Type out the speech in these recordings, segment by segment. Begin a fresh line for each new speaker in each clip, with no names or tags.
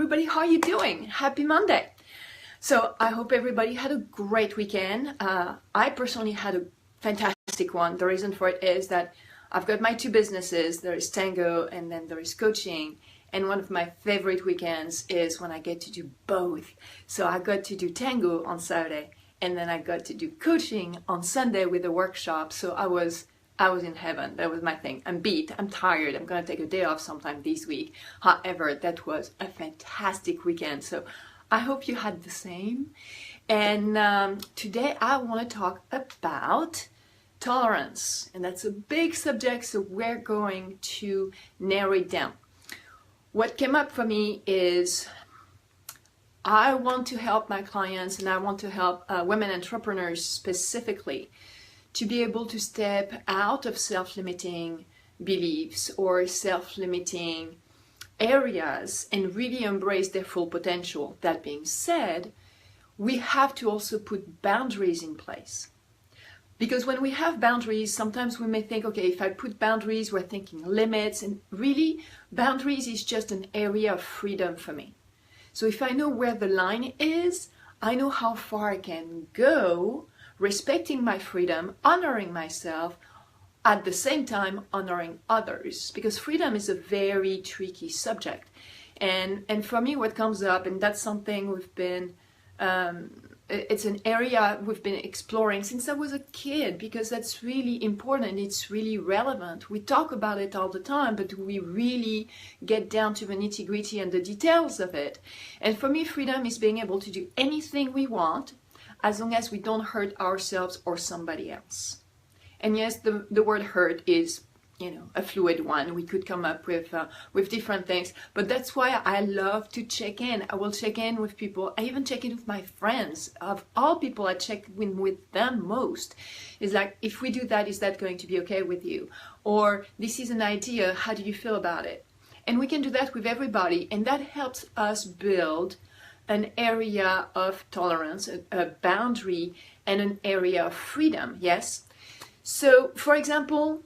everybody, how are you doing? Happy Monday. So I hope everybody had a great weekend. I personally had a fantastic one. The reason for it is that I've got my two businesses. There is tango and then there is coaching. And one of my favorite weekends is when I get to do both. So I got to do tango on Saturday and then I got to do coaching on Sunday with a workshop. So I was in heaven. That was my thing. I'm beat. I'm tired. I'm going to take a day off sometime this week. However, that was a fantastic weekend. So I hope you had the same. And today I want to talk about tolerance. And that's a big subject, so we're going to narrow it down. What came up for me is I want to help my clients and I want to help women entrepreneurs specifically to be able to step out of self-limiting beliefs or self-limiting areas and really embrace their full potential. That being said, we have to also put boundaries in place. Because when we have boundaries, sometimes we may think, okay, if I put boundaries, we're thinking limits, and really boundaries is just an area of freedom for me. So if I know where the line is, I know how far I can go, respecting my freedom, honoring myself, at the same time honoring others, because freedom is a very tricky subject. And for me, what comes up, and that's something we've been, it's an area we've been exploring since I was a kid, because that's really important, it's really relevant. We talk about it all the time, but we really get down to the nitty-gritty and the details of it. And for me, freedom is being able to do anything we want, as long as we don't hurt ourselves or somebody else. And yes, the word hurt is, a fluid one. We could come up with different things, but that's why I love to check in. I will check in with people. I even check in with my friends. Of all people, I check in with them most. It's like, if we do that, is that going to be okay with you? Or this is an idea, how do you feel about it? And we can do that with everybody, and that helps us build an area of tolerance, a boundary, and an area of freedom, yes? So, for example,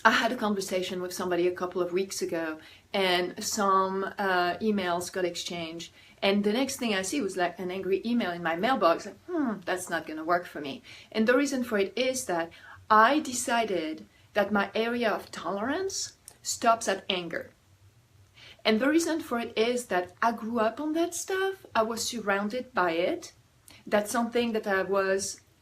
I had a conversation with somebody a couple of weeks ago, and some emails got exchanged, and the next thing I see was like an angry email in my mailbox, like, that's not going to work for me. And the reason for it is that I decided that my area of tolerance stops at anger. And the reason for it is that I grew up on that stuff. I was surrounded by it. That's something that I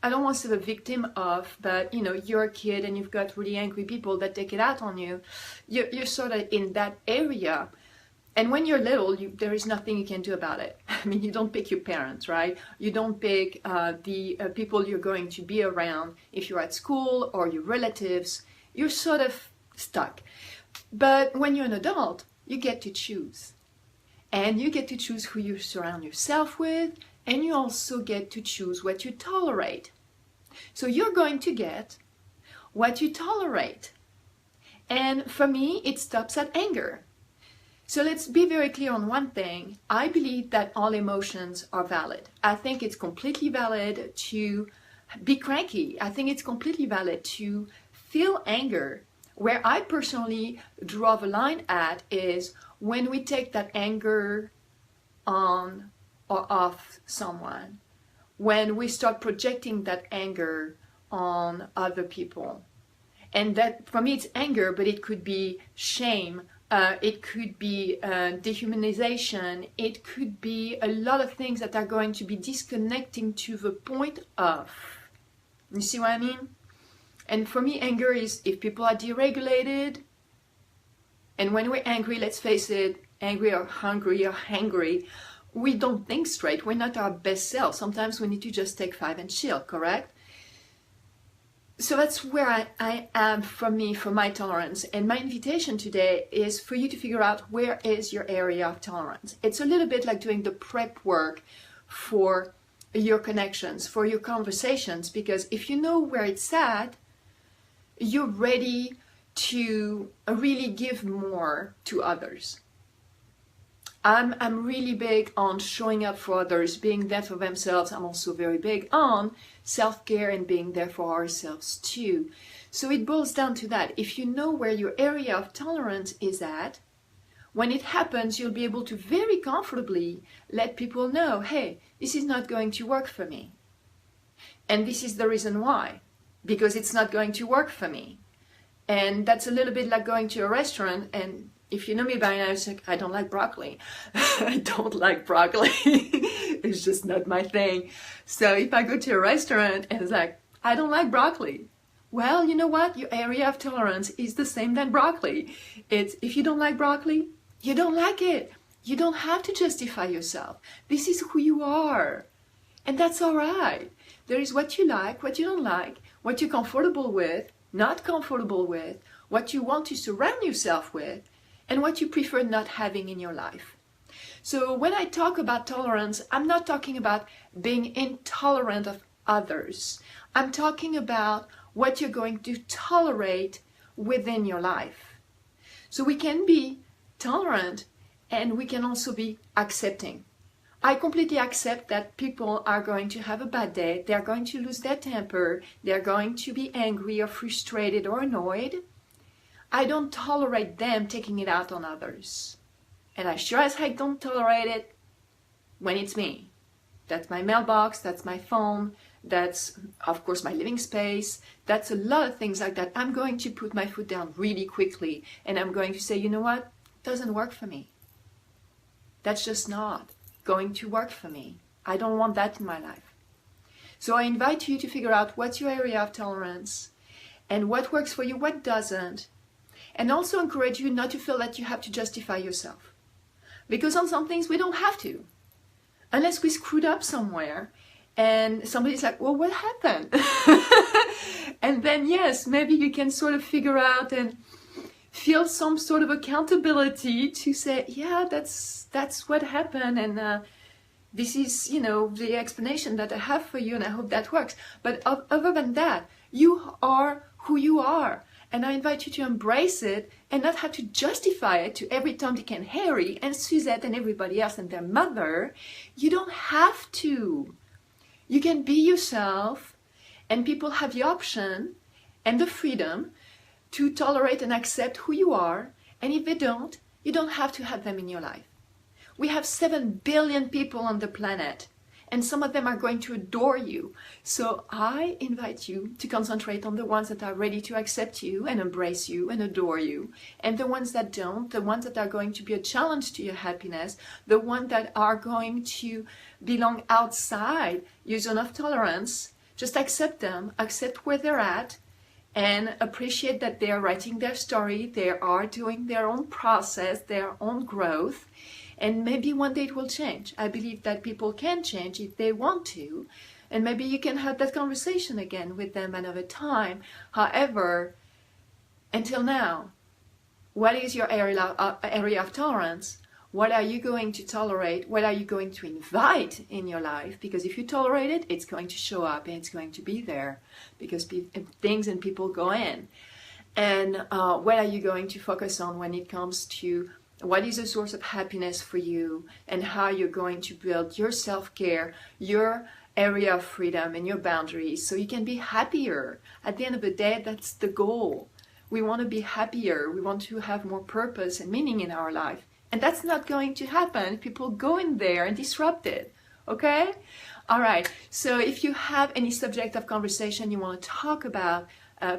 don't want to say the victim of, but you're a kid and you've got really angry people that take it out on you. You're sort of in that area. And when you're little, there is nothing you can do about it. I mean, you don't pick your parents, right? You don't pick the people you're going to be around if you're at school or your relatives. You're sort of stuck. But when you're an adult, you get to choose. And you get to choose who you surround yourself with, and you also get to choose what you tolerate. So you're going to get what you tolerate. And for me, it stops at anger. So let's be very clear on one thing. I believe that all emotions are valid. I think it's completely valid to be cranky. I think it's completely valid to feel anger. Where I personally draw the line at is when we take that anger on or off someone, when we start projecting that anger on other people. And that, for me, it's anger, but it could be shame, it could be dehumanization, it could be a lot of things that are going to be disconnecting to the point of. You see what I mean? And for me, anger is if people are deregulated, and when we're angry, let's face it, angry or hungry or hangry, we don't think straight. We're not our best self. Sometimes we need to just take 5 and chill, correct? So that's where I am for my tolerance. And my invitation today is for you to figure out where is your area of tolerance. It's a little bit like doing the prep work for your connections, for your conversations, because if you know where it's at, you're ready to really give more to others. I'm really big on showing up for others, being there for themselves. I'm also very big on self-care and being there for ourselves too. So it boils down to that. If you know where your area of tolerance is at, When it happens, you'll be able to very comfortably let people know, hey, this is not going to work for me. And this is the reason why, because it's not going to work for me. And that's a little bit like going to a restaurant, and if you know me by now, it's like, I don't like broccoli. I don't like broccoli. It's just not my thing. So if I go to a restaurant and it's like, I don't like broccoli. Well, you know what? Your area of tolerance is the same than broccoli. It's, if you don't like broccoli, you don't like it. You don't have to justify yourself. This is who you are. And that's all right. There is what you like, what you don't like, what you're comfortable with, not comfortable with, what you want to surround yourself with, and what you prefer not having in your life. So when I talk about tolerance, I'm not talking about being intolerant of others. I'm talking about what you're going to tolerate within your life. So we can be tolerant and we can also be accepting. I completely accept that people are going to have a bad day, they're going to lose their temper, they're going to be angry or frustrated or annoyed. I don't tolerate them taking it out on others. And I sure as heck don't tolerate it when it's me. That's my mailbox, that's my phone, that's of course my living space, that's a lot of things like that. I'm going to put my foot down really quickly and I'm going to say, you know what, it doesn't work for me. That's just not going to work for me. I don't want that in my life. So I invite you to figure out what's your area of tolerance and what works for you, what doesn't. And also encourage you not to feel that you have to justify yourself. Because on some things we don't have to. Unless we screwed up somewhere and somebody's like, well, what happened? And then yes, maybe you can sort of figure out and feel some sort of accountability to say, yeah, that's what happened, and this is, you know, the explanation that I have for you, and I hope that works. But other than that, you are who you are, and I invite you to embrace it and not have to justify it to every Tom, Dick, and Harry and Suzette and everybody else and their mother. You don't have to. You can be yourself, and people have the option and the freedom to tolerate and accept who you are, and if they don't, you don't have to have them in your life. We have 7 billion people on the planet, and some of them are going to adore you. So I invite you to concentrate on the ones that are ready to accept you and embrace you and adore you, and the ones that don't, the ones that are going to be a challenge to your happiness, the ones that are going to belong outside your zone of tolerance. Just accept them, accept where they're at, and appreciate that they are writing their story, they are doing their own process, their own growth, and maybe one day it will change. I believe that people can change if they want to, and maybe you can have that conversation again with them another time. However, until now, what is your area of tolerance? What are you going to tolerate? What are you going to invite in your life? Because if you tolerate it, it's going to show up and it's going to be there, because things and people go in. And what are you going to focus on when it comes to what is a source of happiness for you, and how you're going to build your self-care, your area of freedom and your boundaries so you can be happier. At the end of the day, that's the goal. We want to be happier. We want to have more purpose and meaning in our life. And that's not going to happen if people go in there and disrupt it, okay? All right, so if you have any subject of conversation you want to talk about,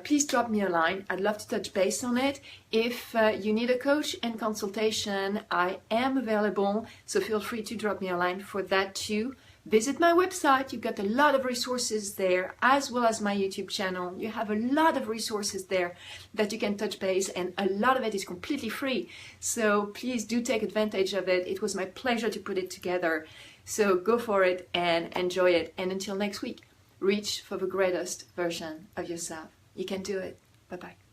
please drop me a line. I'd love to touch base on it. If you need a coach and consultation, I am available, so feel free to drop me a line for that too. Visit my website. You've got a lot of resources there, as well as my YouTube channel. You have a lot of resources there that you can touch base, and a lot of it is completely free. So please do take advantage of it. It was my pleasure to put it together. So go for it and enjoy it. And until next week, reach for the greatest version of yourself. You can do it. Bye-bye.